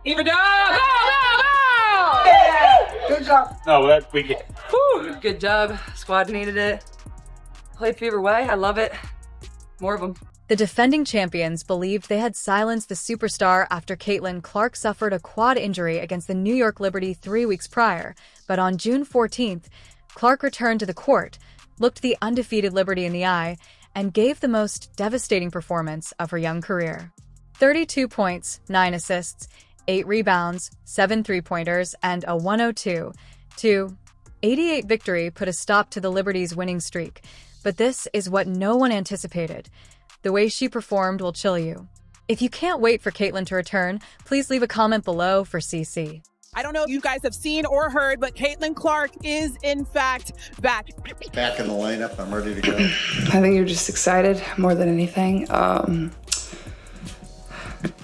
Even go! Go! Go! Go! Yeah! Good job. No, that we get. Whew, good job. Squad needed it. Played Fever Way. I love it. More of them. The defending champions believed they had silenced the superstar after Caitlin Clark suffered a quad injury against the New York Liberty 3 weeks prior, but on June 14th, Clark returned to the court, looked the undefeated Liberty in the eye, and gave the most devastating performance of her young career. 32 points, 9 assists, 8 rebounds, 7 three-pointers, and a 102-88 victory put a stop to the Liberty's winning streak. But this is what no one anticipated. The way she performed will chill you. If you can't wait for Caitlin to return, please leave a comment below for CC. I don't know if you guys have seen or heard, but Caitlin Clark is, in fact, back. Back in the lineup. I'm ready to go. I think you're just excited more than anything.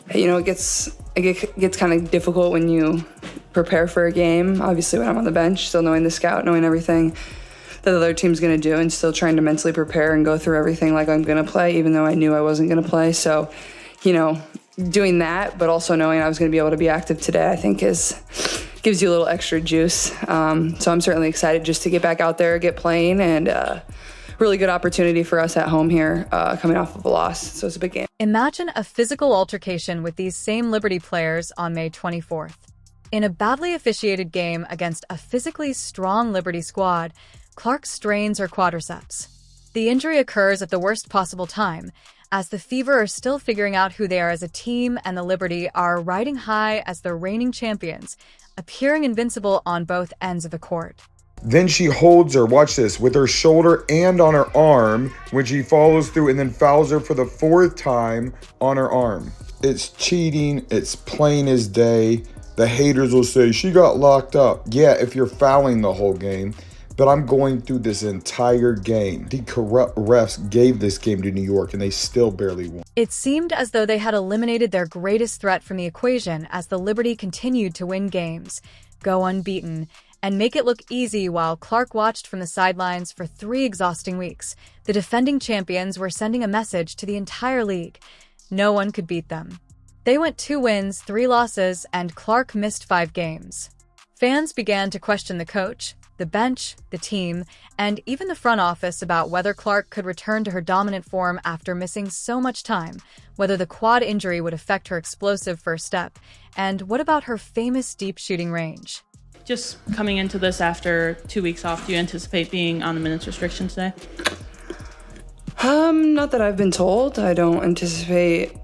It gets kind of difficult when you prepare for a game. Obviously, when I'm on the bench, still knowing the scout, knowing everything that the other team's going to do, and still trying to mentally prepare and go through everything like I'm going to play, even though I knew I wasn't going to play. So, doing that, but also knowing I was going to be able to be active today, I think gives you a little extra juice. So I'm certainly excited just to get back out there, get playing, and really good opportunity for us at home here, coming off of a loss. So it's a big game. Imagine a physical altercation with these same Liberty players on May 24th. In a badly officiated game against a physically strong Liberty squad, Clark strains her quadriceps. The injury occurs at the worst possible time, as the Fever are still figuring out who they are as a team, and the Liberty are riding high as the reigning champions, appearing invincible on both ends of the court. Then she holds her, watch this, with her shoulder and on her arm when she follows through, and then fouls her for the 4th time on her arm. It's cheating. It's plain as day. The haters will say she got locked up. Yeah, if you're fouling the whole game. But I'm going through this entire game. The corrupt refs gave this game to New York, and they still barely won. It seemed as though they had eliminated their greatest threat from the equation as the Liberty continued to win games, go unbeaten, and make it look easy while Clark watched from the sidelines for 3 exhausting weeks. The defending champions were sending a message to the entire league. No one could beat them. They went 2 wins, 3 losses, and Clark missed 5 games. Fans began to question the coach, the bench, the team, and even the front office about whether Clark could return to her dominant form after missing so much time, whether the quad injury would affect her explosive first step, and what about her famous deep shooting range? Just coming into this after 2 weeks off, do you anticipate being on the minutes restriction today? Not that I've been told. I don't anticipate,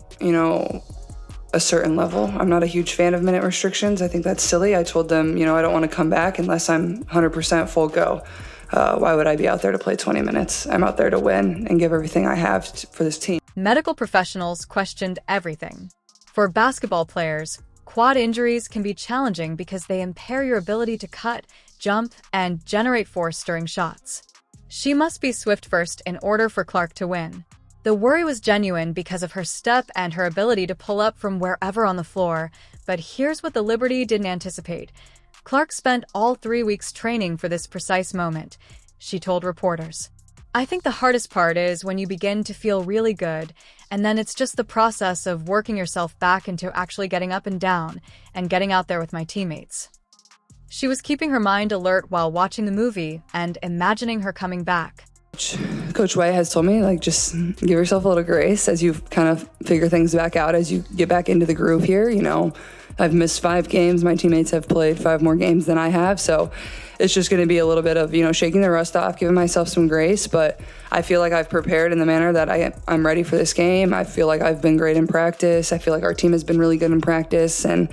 a certain level. I'm not a huge fan of minute restrictions. I think that's silly. I told them, I don't want to come back unless I'm 100% full go. Why would I be out there to play 20 minutes? I'm out there to win and give everything I have for this team. Medical professionals questioned everything. For basketball players, quad injuries can be challenging because they impair your ability to cut, jump, and generate force during shots. She must be swift first in order for Clark to win. The worry was genuine because of her step and her ability to pull up from wherever on the floor, but here's what the Liberty didn't anticipate. Clark spent all 3 weeks training for this precise moment, she told reporters. I think the hardest part is when you begin to feel really good, and then it's just the process of working yourself back into actually getting up and down and getting out there with my teammates. She was keeping her mind alert while watching the movie and imagining her coming back. Coach White has told me, just give yourself a little grace as you kind of figure things back out, as you get back into the groove here. I've missed 5 games. My teammates have played 5 more games than I have. So it's just going to be a little bit of, shaking the rust off, giving myself some grace. But I feel like I've prepared in the manner that I'm ready for this game. I feel like I've been great in practice. I feel like our team has been really good in practice. And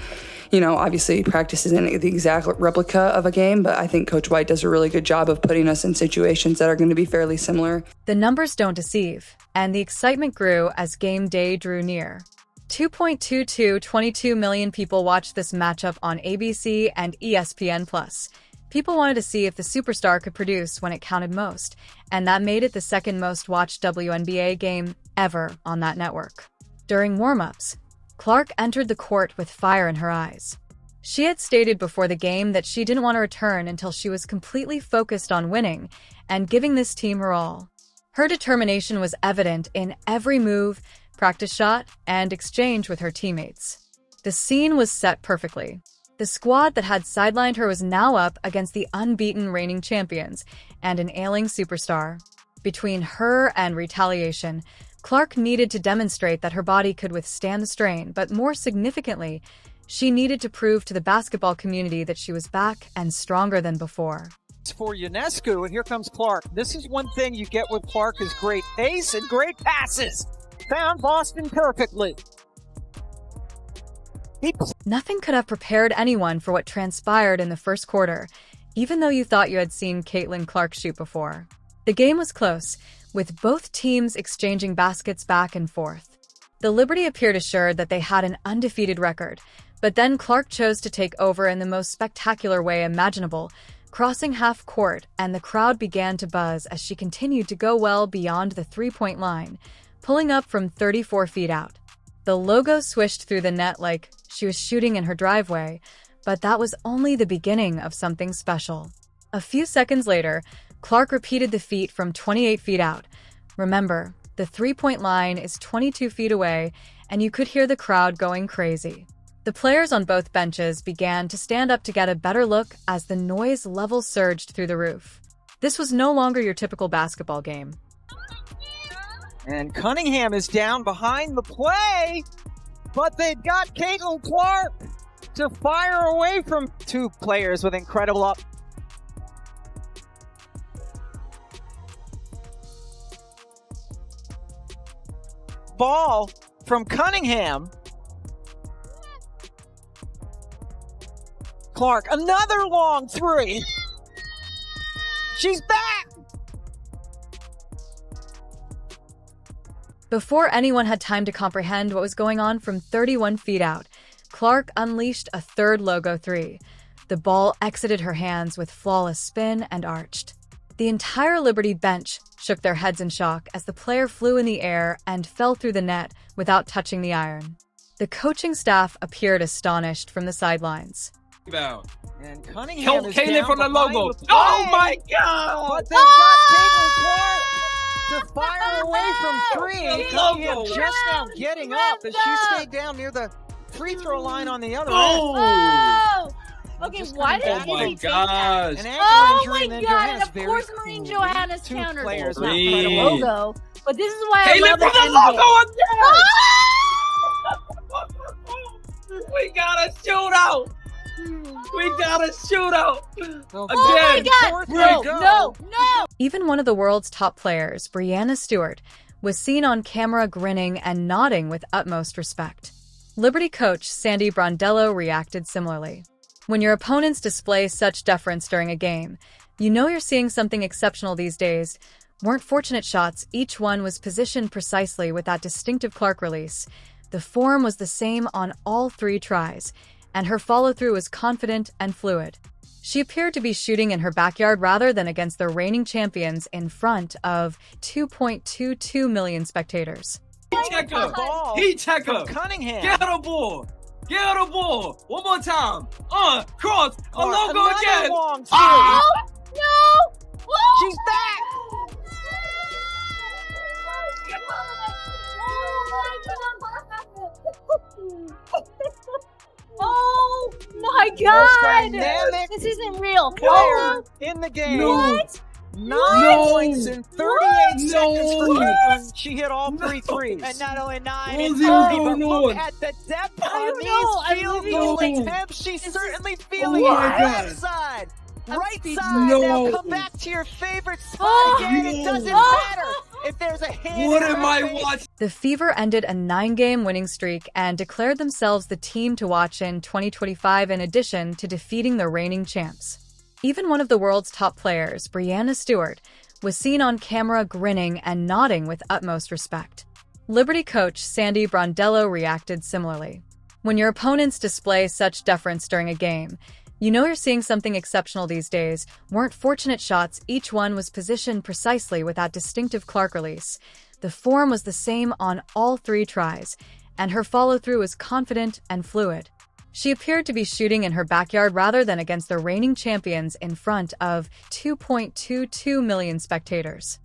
obviously practice isn't the exact replica of a game, but I think Coach White does a really good job of putting us in situations that are going to be fairly similar. The numbers don't deceive, and the excitement grew as game day drew near. 22 million people watched this matchup on ABC and ESPN+. People wanted to see if the superstar could produce when it counted most, and that made it the second most watched WNBA game ever on that network. During warm-ups, Clark entered the court with fire in her eyes. She had stated before the game that she didn't want to return until she was completely focused on winning and giving this team her all. Her determination was evident in every move, practice shot, and exchange with her teammates. The scene was set perfectly. The squad that had sidelined her was now up against the unbeaten reigning champions and an ailing superstar. Between her and retaliation, Clark needed to demonstrate that her body could withstand the strain, but more significantly, she needed to prove to the basketball community that she was back and stronger than before. For Ionescu, and here comes Clark. This is one thing you get with Clark is great pace and great passes. Found Boston perfectly. Nothing could have prepared anyone for what transpired in the first quarter, even though you thought you had seen Caitlin Clark shoot before. The game was close, with both teams exchanging baskets back and forth. The Liberty appeared assured that they had an undefeated record, but then Clark chose to take over in the most spectacular way imaginable, crossing half court, and the crowd began to buzz as she continued to go well beyond the three-point line, pulling up from 34 feet out. The logo swished through the net like she was shooting in her driveway, but that was only the beginning of something special. A few seconds later, Clark repeated the feat from 28 feet out. Remember, the three-point line is 22 feet away, and you could hear the crowd going crazy. The players on both benches began to stand up to get a better look as the noise level surged through the roof. This was no longer your typical basketball game. And Cunningham is down behind the play, but they've got Caitlin Clark to fire away from two players with incredible up. Ball from Cunningham. Clark, another long three. She's back. Before anyone had time to comprehend what was going on from 31 feet out, Clark unleashed a third logo three. The ball exited her hands with flawless spin and arched. The entire Liberty bench shook their heads in shock as the player flew in the air and fell through the net without touching the iron. The coaching staff appeared astonished from the sidelines. And Cunningham is Caitlin down from the behind logo. the Oh play, my God! But they've got Caitlin Clark to fire away from three. And Cunningham logo. just now getting up as she stayed down near the free throw line on the other end. Oh! Okay, Just why coming did back you my even take that? gosh! An ankle Oh injury my and then God, Johannes and of very course Marine cool. Johannes Two countered players it. with Not incredible the logo, but this is why I Caitlin love from the NBA. logo again! We got a shootout! We got a shootout! Oh Oh my Again! God! No, no, no! Even one of the world's top players, Breanna Stewart, was seen on camera grinning and nodding with utmost respect. Liberty coach Sandy Brondello reacted similarly. When your opponents display such deference during a game, you know you're seeing something exceptional these days. Weren't fortunate shots, each one was positioned precisely with that distinctive Clark release. The form was the same on all three tries, and her follow-through was confident and fluid. She appeared to be shooting in her backyard rather than against the reigning champions in front of 2.22 million spectators. Check her! Ball He check her! from Cunningham. Get her ball! Get her ball! One more time! Cross! A Clark, logo another again! long three. Ah! No! She's back. Oh my Most God! dynamic This isn't real. player in the game. No. 9 points in 38 seconds for No. Caitlin. She hit all three threes. And not only 9 What and is even 30, but going look on? at the depth I on don't know. I'm these field living goal in, like, attempts. She's certainly Oh feeling my it. God. Left side, I'm right speechless. side. No. Now come back to your favorite spot Oh. again. It doesn't Oh. matter if there's a hand. What in am her I face. watching? The Fever ended a 9-game winning streak and declared themselves the team to watch in 2025 in addition to defeating the reigning champs. Even one of the world's top players, Breanna Stewart, was seen on camera grinning and nodding with utmost respect. Liberty coach Sandy Brondello reacted similarly. When your opponents display such deference during a game, you know you're seeing something exceptional these days. Weren't fortunate shots, each one was positioned precisely with that distinctive Clark release. The form was the same on all three tries, and her follow-through was confident and fluid. She appeared to be shooting in her backyard rather than against the reigning champions in front of 2.22 million spectators.